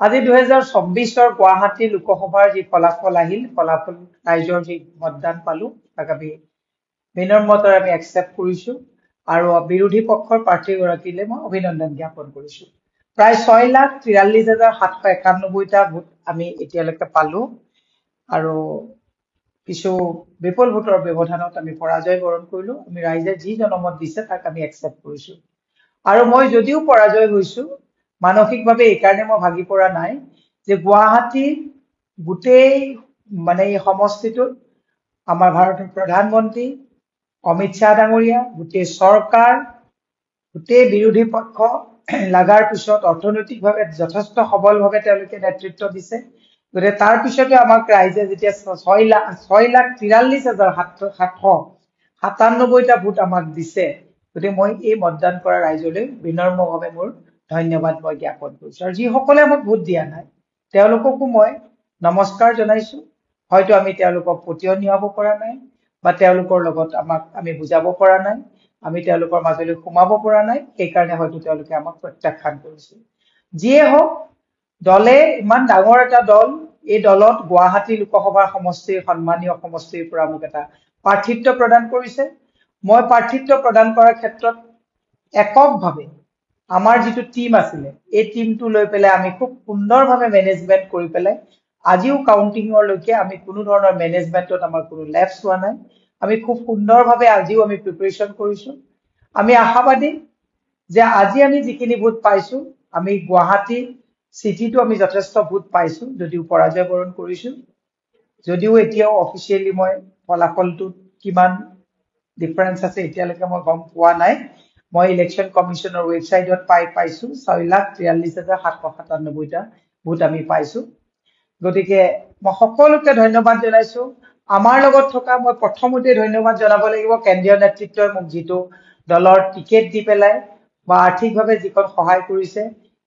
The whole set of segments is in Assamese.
আজি 2024 গুৱাহাটী লোকসভাৰ যি ফলাফল আহিল, ফলাফল ৰাইজৰ যি মতদান পালো তাক আমি বিনম্ৰতাৰে আমি একচেপ্ট কৰিছো আৰু বিৰোধী পক্ষৰ প্ৰাৰ্থীগৰাকীলৈ মই অভিনন্দন জ্ঞাপন কৰিছো। প্ৰায় 6,43,791টা ভোট আমি এতিয়ালৈকে পালো আৰু কিছু বিপুল ভোটৰ ব্যৱধানত আমি পৰাজয় বৰণ কৰিলো। আমি ৰাইজে যি জনমত দিছে তাক আমি একচেপ্ট কৰিছো আৰু মই যদিও পৰাজয় হৈছো মানসিকভাৱে এই কাৰণে মই ভাগি পৰা নাই যে গুৱাহাটী গোটেই মানে এই সমষ্টিটোত আমাৰ ভাৰতৰ প্ৰধানমন্ত্ৰী অমিত শ্বাহ ডাঙৰীয়া, গোটেই চৰকাৰ, গোটেই বিৰোধী পক্ষ লাগাৰ পিছত অৰ্থনৈতিকভাৱে যথেষ্ট সবলভাৱে তেওঁলোকে নেতৃত্ব দিছে। গতিকে তাৰ পিছতে আমাক ৰাইজে যেতিয়া 6,43,797টা ভোট আমাক দিছে, গতিকে মই এই মতদান কৰা ৰাইজলৈ বিনম্ৰভাৱে মোৰ ধন্যবাদ মই জ্ঞাপন কৰিছো। আৰু যিসকলে আমাক ভোট দিয়া নাই তেওঁলোককো মই নমস্কাৰ জনাইছো। হয়তো আমি তেওঁলোকক পতিয়ন নিয়াব পৰা নাই বা তেওঁলোকৰ লগত আমি বুজাব পৰা নাই, আমি তেওঁলোকৰ মাজলৈ সোমাব পৰা নাই, সেইকাৰণে হয়তো তেওঁলোকে আমাক প্ৰত্যাখ্যান কৰিছে। যিয়ে হওক, দলে ইমান ডাঙৰ এটা দল, এই দলত গুৱাহাটী লোকসভাৰ সমষ্টিৰ সন্মানীয় সমষ্টিৰ পৰা মোক এটা প্ৰাৰ্থিত্ব প্ৰদান কৰিছে। মই প্ৰাৰ্থিত্ব প্ৰদান কৰাৰ ক্ষেত্ৰত এককভাৱে আমাৰ যিটো টিম আছিলে এই টিমটো লৈ পেলাই আমি খুব সুন্দৰভাৱে মেনেজমেন্ট কৰি পেলাই আজিও কাউন্টিংৰলৈকে আমি কোনো ধৰণৰ মেনেজমেন্টত আমাৰ কোনো লেপছ হোৱা নাই। আমি খুব সুন্দৰভাৱে আজিও আমি প্ৰিপাৰেচন কৰিছো। আমি আশাবাদী যে আজি আমি যিখিনি ভোট পাইছো, আমি গুৱাহাটী চিটিটো আমি যথেষ্ট ভোট পাইছো, যদিও পৰাজয় বৰণ কৰিছো, যদিও এতিয়াও অফিচিয়েলি মই ফলাফলটোত কিমান ডিফাৰেন্স আছে এতিয়ালৈকে মই গম পোৱা নাই। মই ইলেকশ্যন কমিশনৰ ৱেবছাইটত পাইছো 6,43,797টা ভোট আমি পাইছো। গতিকে মই সকলোকে ধন্যবাদ জনাইছো। আমাৰ লগত থকা মই প্ৰথমতে ধন্যবাদ জনাব লাগিব কেন্দ্ৰীয় নেতৃত্বই মোক যিটো দলৰ টিকেট দি পেলাই বা আৰ্থিকভাৱে যিখন সহায় কৰিছে,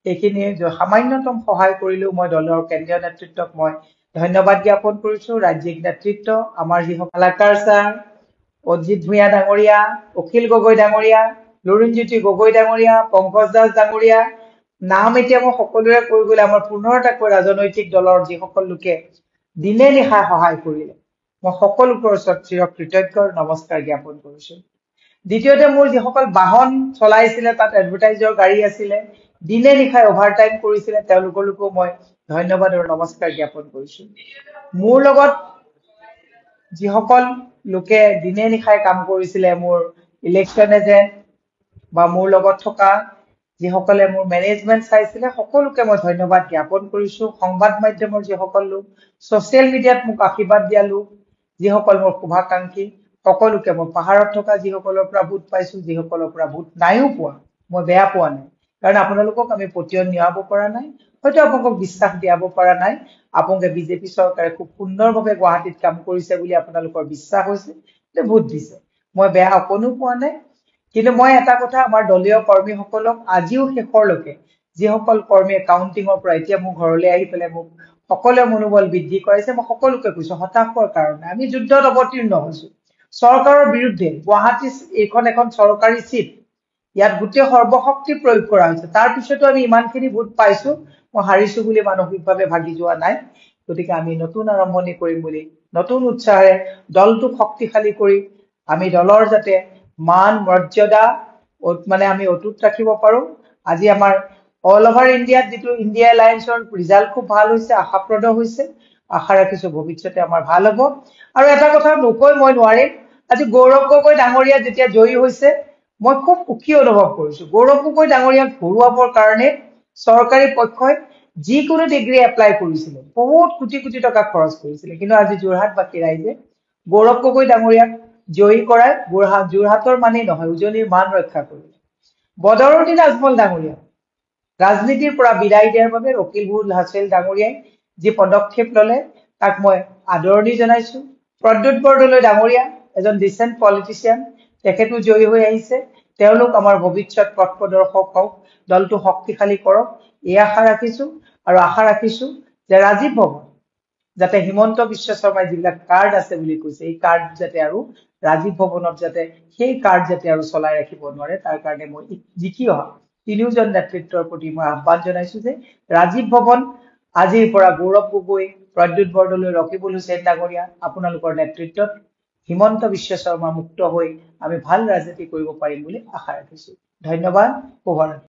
এইখিনি সামান্যতম সহায় কৰিলেও মই দলৰ কেন্দ্ৰীয় নেতৃত্বক মই ধন্যবাদ জ্ঞাপন কৰিছো। ৰাজ্যিক নেতৃত্ব আমাৰ যিসকল কালাকাৰ ছাৰ, অজিত ভূঞা ডাঙৰীয়া, অখিল গগৈ ডাঙৰীয়া, লুৰিণজ্যোতি গগৈ ডাঙৰীয়া, পংকজ দাস ডাঙৰীয়া, নাম এতিয়া মই সকলোৰে কৈ গ'লে আমাৰ 15টাকৈ ৰাজনৈতিক দলৰ যিসকল লোকে দিনে নিশাই সহায় কৰিলে, মই সকলোকৰ ওচৰত চিৰকৃতজ্ঞ নমস্কাৰ জ্ঞাপন কৰিছো। দ্বিতীয়তে মোৰ যিসকল বাহন চলাইছিলে, তাত এডভাৰটাইজৰ গাড়ী আছিলে, দিনে নিশাই অভাৰটাইম কৰিছিলে, তেওঁলোকলৈকো মই ধন্যবাদ আৰু নমস্কাৰ জ্ঞাপন কৰিছো। মোৰ লগত যিসকল লোকে দিনে নিশাই কাম কৰিছিলে, মোৰ ইলেকশ্যন এজেণ্ট বা মোৰ লগত থকা যিসকলে মোৰ মেনেজমেন্ট চাইছিলে, সকলোকে মই ধন্যবাদ জ্ঞাপন কৰিছো। সংবাদ মাধ্যমৰ যিসকল লোক, ছচিয়েল মিডিয়াত মোক আশীৰ্বাদ দিয়া লোক, যিসকল মোৰ শুভাকাংক্ষী, সকলোকে মই পাহাৰত থকা যিসকলৰ পৰা ভোট পাইছো, যিসকলৰ পৰা ভোট নাইও পোৱা, মই বেয়া পোৱা নাই, কাৰণ আপোনালোকক আমি পতিয়ন নিয়াব পৰা নাই, হয়তো আপোনালোকক বিশ্বাস দিয়াব পৰা নাই। আপোনালোকে বিজেপি চৰকাৰে খুব সুন্দৰভাৱে গুৱাহাটীত কাম কৰিছে বুলি আপোনালোকৰ বিশ্বাস হৈছে, ভোট দিছে, মই বেয়া অকণো পোৱা নাই। কিন্তু মই এটা কথা আমাৰ দলীয় কৰ্মীসকলক আজিও শেষৰলৈকে, যিসকল কৰ্মীয়ে কাউন্টিঙৰ পৰা এতিয়া মোৰ ঘৰলৈ আহি পেলাই মোক সকলোৱে মনোবল বৃদ্ধি কৰাইছে, মই সকলোকে কৈছো হতাশৰ কাৰণে আমি যুদ্ধত অৱতীৰ্ণ হৈছো চৰকাৰৰ বিৰুদ্ধে। গুৱাহাটী এইখন এখন চৰকাৰী চিট, ইয়াত গোটেই সৰ্বশক্তি প্ৰয়োগ কৰা হৈছে, তাৰ পিছতো আমি ইমানখিনি ভোট পাইছো, মই হাৰিছো বুলি মানসিকভাৱে ভাগি যোৱা নাই। গতিকে আমি নতুন আৰম্ভণি কৰিম বুলি নতুন উৎসাহেৰে দলটোক শক্তিশালী কৰি আমি দলৰ যাতে মান মৰ্যাদা মানে আমি অটুট ৰাখিব পাৰো। আজি আমাৰ অল অভাৰ ইণ্ডিয়াত যিটো ইণ্ডিয়া এলায়েন্সৰ ৰিজাল্ট খুব ভাল হৈছে, আশাপ্ৰদ হৈছে, আশা ৰাখিছো ভৱিষ্যতে আমাৰ ভাল হ'ব। আৰু এটা কথা নকৈ মই নোৱাৰিম, আজি গৌৰৱ গগৈ ডাঙৰীয়া যেতিয়া জয়ী হৈছে, মই খুব সুখী অনুভৱ কৰিছো। গৌৰৱ গগৈ ডাঙৰীয়াক হৰুৱাবৰ কাৰণে চৰকাৰী পক্ষই যিকোনো ডিগ্ৰী এপ্লাই কৰিছিলে, বহুত কোটি কোটি টকা খৰচ কৰিছিলে, কিন্তু আজি যোৰহাটবাসী ৰাইজে গৌৰৱ গগৈ ডাঙৰীয়াক জয়ী কৰাই যোৰহাটৰ মানেই নহয়, উজনিৰ মান ৰক্ষা কৰিলে। বদৰুদ্দিন আজমল ডাঙৰীয়া ৰাজনীতিৰ পৰা বিদায় দিয়াৰ বাবে ৰকিবুল হাছান ডাঙৰীয়াই যি পদক্ষেপ ললে, তাক মই আদৰণি জনাইছো। প্ৰদ্যুৎ বৰদলৈ ডাঙৰীয়া এজন ডিচেণ্ট পলিটিচিয়ান, তেখেতো জয়ী হৈ আহিছে, তেওঁলোক আমাৰ ভৱিষ্যত পথ প্ৰদৰ্শক হওক, দলটো শক্তিশালী কৰক, এই আশা ৰাখিছো। আৰু আশা ৰাখিছো যে ৰাজীৱ ভৱন যাতে হিমন্ত বিশ্ব শৰ্মাই যিবিলাক কাৰ্ড আছে বুলি কৈছে, এই কাৰ্ড যাতে আৰু ৰাজীৱ ভৱনত যাতে সেই কাৰ্ড যাতে আৰু চলাই ৰাখিব নোৱাৰে, তাৰ কাৰণে মই জিকি অহা তিনিওজন নেতৃত্বৰ প্ৰতি মই আহ্বান জনাইছো যে ৰাজীৱ ভৱন আজিৰ পৰা গৌৰৱ গগৈ, প্ৰদ্যুৎ বৰদলৈ, ৰকিবুল হুছেইন ডাঙৰীয়া আপোনালোকৰ নেতৃত্বত হিমন্ত বিশ্ব শৰ্মা মুক্ত হৈ আমি ভাল ৰাজনীতি কৰিব পাৰিম বুলি আশা ৰাখিছো। ধন্যবাদ। শুভৰাত্ৰি।